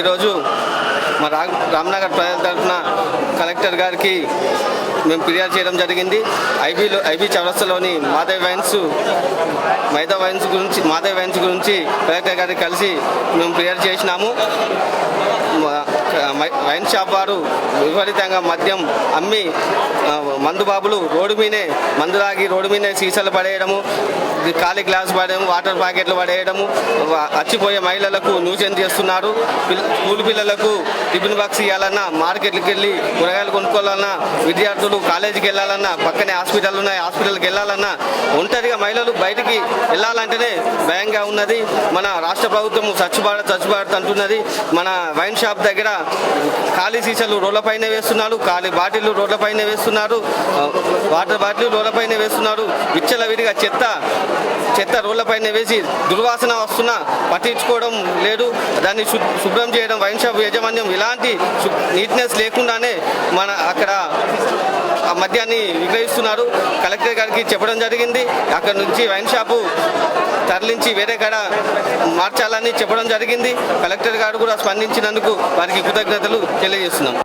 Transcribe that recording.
ఈరోజు మా రామ్నగర్ ప్రజల తరఫున కలెక్టర్ గారికి మేము ఫిర్యాదు చేయడం జరిగింది. ఐబీ చౌరస్తాలోని మాధవ్ వైన్స్ గురించి కలెక్టర్ గారికి కలిసి మేము ఫిర్యాదు చేసినాము. వైన్ షాప్ వారు విపరీతంగా మద్యం అమ్మి మందుబాబులు రోడ్డు మీదే మందు తాగి రోడ్డు మీదే సీసాలు పడేయడము, ఖాళీ గ్లాస్ పడేయడము, వాటర్ ప్యాకెట్లు పడేయడము, అచ్చిపోయే మహిళలకు న్యూసెన్స్ చేస్తున్నారు. స్కూల్ పిల్లలకు టిఫిన్ బాక్స్ ఇవ్వాలన్నా, మార్కెట్కి వెళ్ళి కూరగాయలు కొనుక్కోవాలన్నా, విద్యార్థులు కాలేజీకి వెళ్ళాలన్నా, పక్కనే హాస్పిటల్ ఉన్నాయి, హాస్పిటల్కి వెళ్ళాలన్నా ఒంటరిగా మహిళలు బయటికి వెళ్ళాలంటేనే భయంగా ఉన్నది. మన రాష్ట్ర ప్రభుత్వం స్వచ్ఛ భారత్ అంటున్నది. మన వైన్ షాప్ దగ్గర ఖాళీ సీసాలు రోడ్లపైన వేస్తున్నారు, ఖాళీ బాటిళ్ళు రోడ్లపైన వేస్తున్నారు, వాటర్ బాటిల్ రోడ్లపైన వేస్తున్నారు. విచ్చలవిడిగా చెత్త రోడ్లపైన వేసి దుర్వాసన వస్తున్నా పట్టించుకోవడం లేదు. దాన్ని శుభ్రం చేయడం వైన్ షాప్ యాజమాన్యం ఇలాంటి నీట్నెస్ లేకుండానే మన అక్కడ ఆ మద్యాన్ని విక్రయిస్తున్నారు. కలెక్టర్ గారికి చెప్పడం జరిగింది. అక్కడ నుంచి వైన్ షాపు తరలించి వేరే కాడ మార్చాలని చెప్పడం జరిగింది. కలెక్టర్ గారు కూడా స్పందించినందుకు వారికి కృతజ్ఞతలు తెలియజేస్తున్నాం.